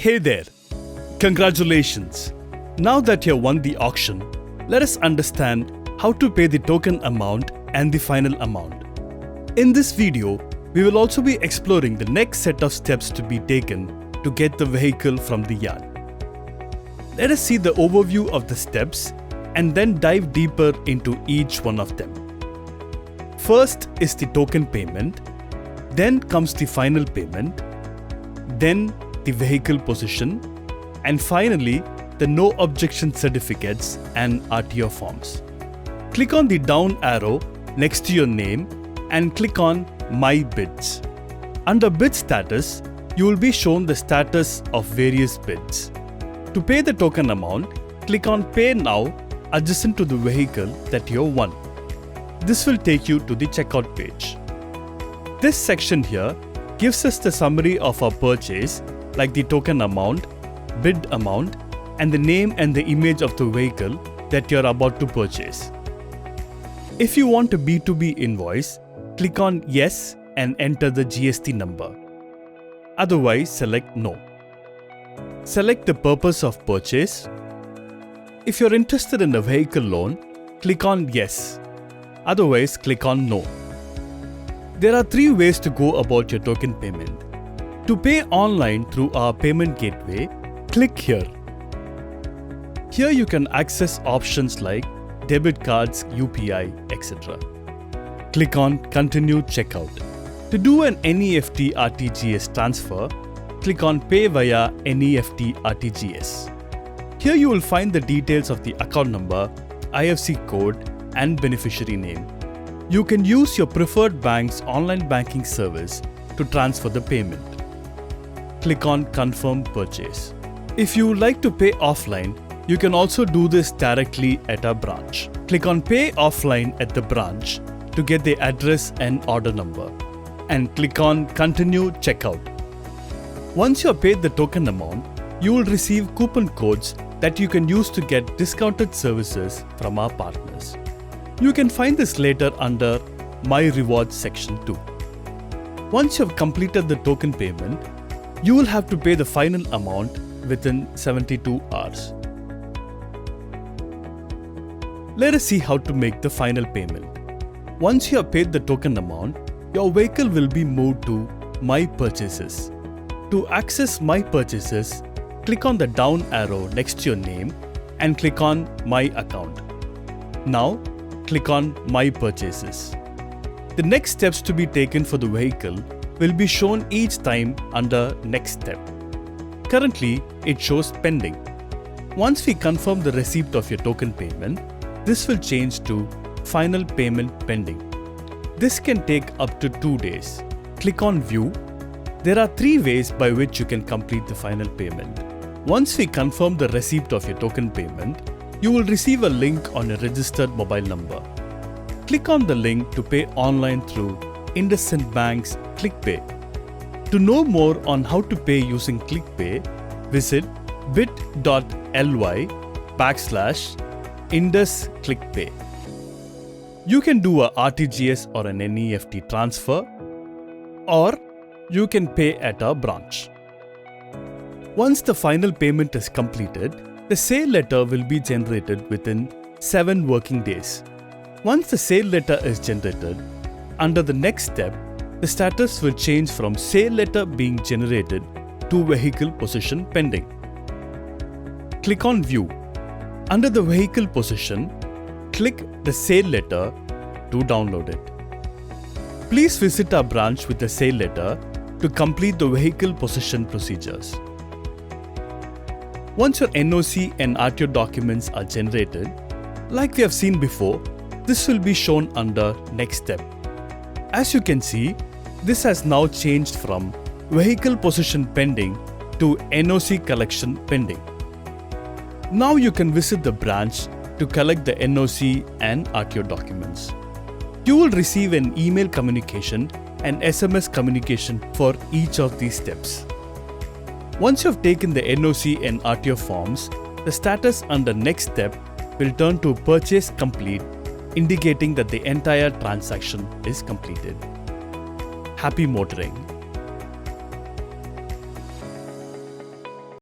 Hey there! Congratulations! Now that you have won the auction, let us understand how to pay the token amount and the final amount. In this video, we will also be exploring the next set of steps to be taken to get the vehicle from the yard. Let us see the overview of the steps and then dive deeper into each one of them. First is the token payment, then comes the final payment, then the vehicle position, and finally the no objection certificates and RTO forms. Click on the down arrow next to your name and click on My Bids. Under bid status, you will be shown the status of various bids. To pay the token amount, click on Pay Now adjacent to the vehicle that you have won. This will take you to the checkout page. This section here gives us the summary of our purchase, like the token amount, bid amount, and the name and the image of the vehicle that you are about to purchase. If you want a B2B invoice, click on Yes and enter the GST number. Otherwise, select No. Select the purpose of purchase. If you're interested in a vehicle loan, click on Yes. Otherwise, click on No. There are 3 ways to go about your token payment. To pay online through our payment gateway, click here. Here you can access options like debit cards, UPI, etc. Click on Continue Checkout. To do an NEFT RTGS transfer, click on Pay via NEFT RTGS. Here you will find the details of the account number, IFSC code, and beneficiary name. You can use your preferred bank's online banking service to transfer the payment. Click on Confirm Purchase. If you would like to pay offline, you can also do this directly at our branch. Click on Pay Offline at the branch to get the address and order number, and click on Continue Checkout. Once you have paid the token amount, you will receive coupon codes that you can use to get discounted services from our partners. You can find this later under My Rewards section too. Once you have completed the token payment, you will have to pay the final amount within 72 hours. Let us see how to make the final payment. Once you have paid the token amount, your vehicle will be moved to My Purchases. To access My Purchases, click on the down arrow next to your name and click on My Account. Now, click on My Purchases. The next steps to be taken for the vehicle will be shown each time under Next Step. Currently, it shows pending. Once we confirm the receipt of your token payment, this will change to Final Payment Pending. This can take up to 2 days. Click on View. There are 3 ways by which you can complete the final payment. Once we confirm the receipt of your token payment, you will receive a link on a registered mobile number. Click on the link to pay online through IndusInd Bank's ClickPay. To know more on how to pay using ClickPay, visit bit.ly/IndusClickPay. You can do a RTGS or an NEFT transfer, or you can pay at our branch. Once the final payment is completed, the sale letter will be generated within 7 working days. Once the sale letter is generated, under the next step, the status will change from sale letter being generated to vehicle position pending. Click on View. Under the vehicle position, click the sale letter to download it. Please visit our branch with the sale letter to complete the vehicle position procedures. Once your NOC and RTO documents are generated, like we have seen before, this will be shown under Next Step. As you can see, this has now changed from Vehicle Position Pending to NOC Collection Pending. Now you can visit the branch to collect the NOC and RTO documents. You will receive an email communication and SMS communication for each of these steps. Once you have taken the NOC and RTO forms, the status under Next Step will turn to Purchase Complete, indicating that the entire transaction is completed. Happy motoring!